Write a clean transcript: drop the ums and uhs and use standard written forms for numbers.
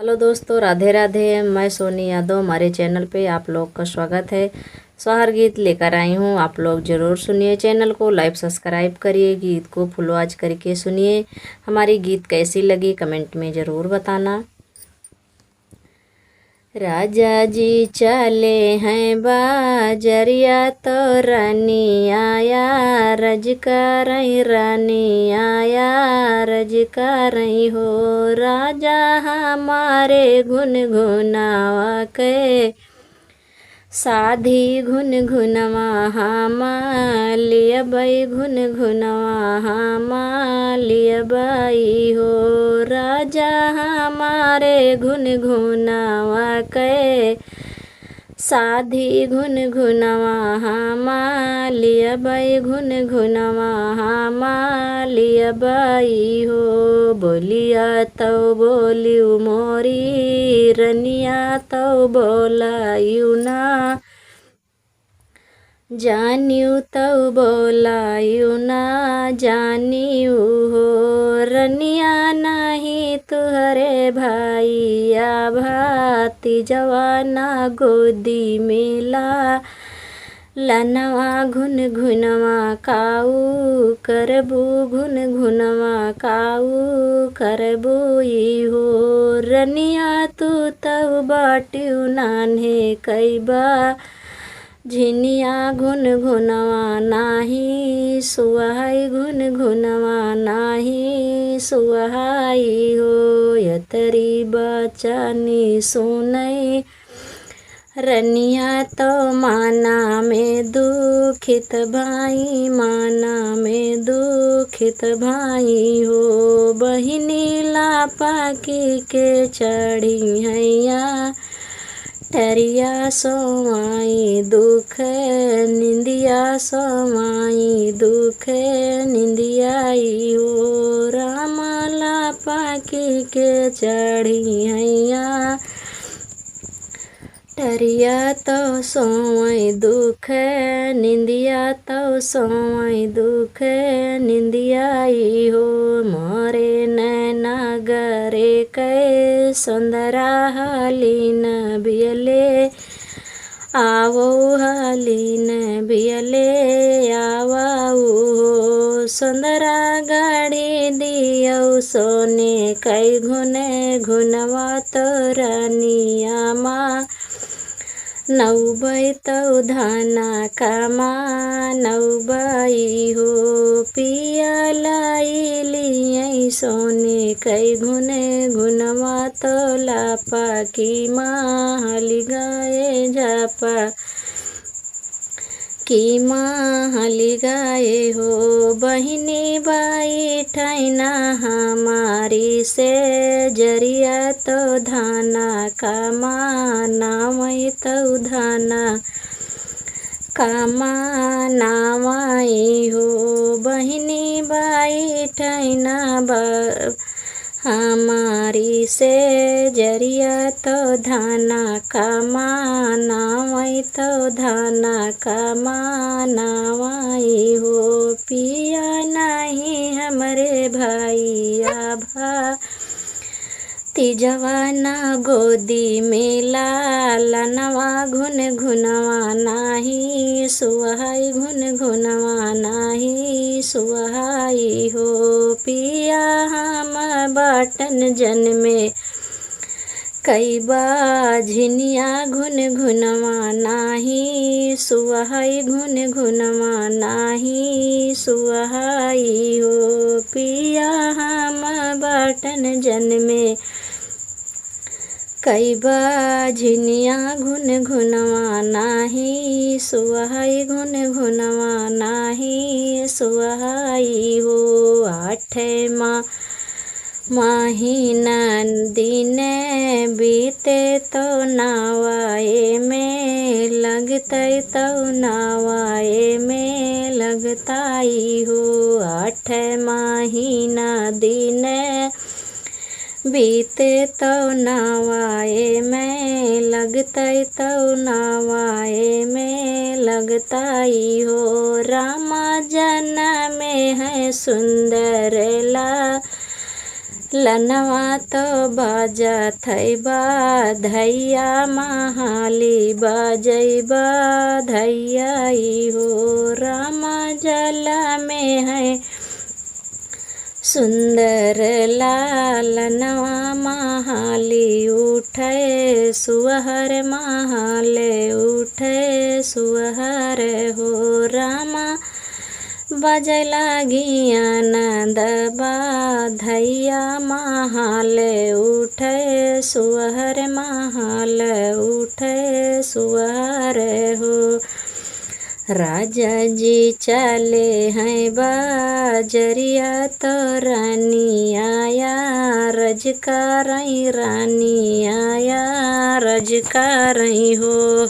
Hello दोस्तों, राधे राधे। मैं सोनी यादव, हमारे चैनल पे आप लोग का स्वागत है। सोहर गीत लेकर आई हूँ, आप लोग ज़रूर सुनिए। चैनल को लाइक सब्सक्राइब करिए, गीत को फुल वॉच करके सुनिए। हमारी गीत कैसी लगी कमेंट में ज़रूर बताना। राजा जी चले हैं बाजरिया तो रानी आया रज कर रानी आया रज कर हो। राजा हमारे गुनगुनावा के साधी घुन घुनवा हमालिया बाई घुन घुनवा हमालिया बाई हो। राजा हमारे घुन घुनवा के साधी घुन घुनवा हमालिया बाई घुन घुनवा हमालिया बाई हो। बोलिया तो बोलियो मोरी रनिया तो बोलायू ना जानियू तो बोलायू ना जानियू हो। रनिया नहीं तुहरे भाईया भाती जवाना गोदी मिला लनवा घुन घुनवा काऊ करबू घुन घुनवा काऊ करबू हो। रनिया तू तब बाटियू नान्हे कैबा झिनिया घुन घुनवा नाही सुहाई घुन घुनवा नाही सुहाई हो। यतरी बचानी सुनई रनिया तो माना में दुखित भाई माना में दुखित भाई हो। बहिनी लापा के चढ़ी हैया टरिया सोमाई दुख निंदिया सोमाई दुख निंदियाई हो। रामा लापा के चढ़ी हैया टरिया तो सोई दुख निंदिया तो सोई दुख निंदियाई हो। मोरे नैना गरे कै सुंदरा हालीन बियले आवो हालीन बियले आवाऊ हो। सुंदरा गाड़ी दियो सोने कई घुने घुनवा तो रानिया माँ नौबई तो धाना कामा नौबई हो। पिया लाई लिये सोने कई घुने घुनवा तो लापा की माली गाए झापा की माली गाए हो। बहिनी बाई ठैना हमारी से जरिया तो धाना कामा नामई तो धाना कामा नामई हो। बहिनी बाई ठैना हमारी से जरिया तो धाना कामा नामई तो धाना कामा नामई हो। पिया नहीं हमरे भाईया भा तिजवाना गोदी में लालनवा घुन घुनवा नाही सुहाई घुन घुनवा नाही सुहाई हो। पिया हम बाटन जन्मे कई बाझिनिया घुन घुनवा नाही सुहाई घुन घुनवा नाही सुहाई हो। पिया हम बाटन जन्मे कई बाझिनिया घुन घुनवा नाही सुहाई घुन घुनवा नाही सुहाई हो। आठे महीना दिन बीते तो नावाए में लगते तो नावाए में लगताई हो। आठ महीना दिन बीते तो नावाए में लगते तो नावाए में लगताई हो। रामा जन्म में है सुंदर ला लनवा तो बाजत है बाधैया महाली बाजई बाधैया हो रामा जल में है सुंदर लालनवा महाली उठे सुहर महाले उठे सुहर हो रामा बजै लागी आनंद बाधैया महाले उठे सुहर महाल उठे सुहर हो राजा जी चले हैं बाजरिया तो रानी आया रजका रही रानी आया रजका रही हो।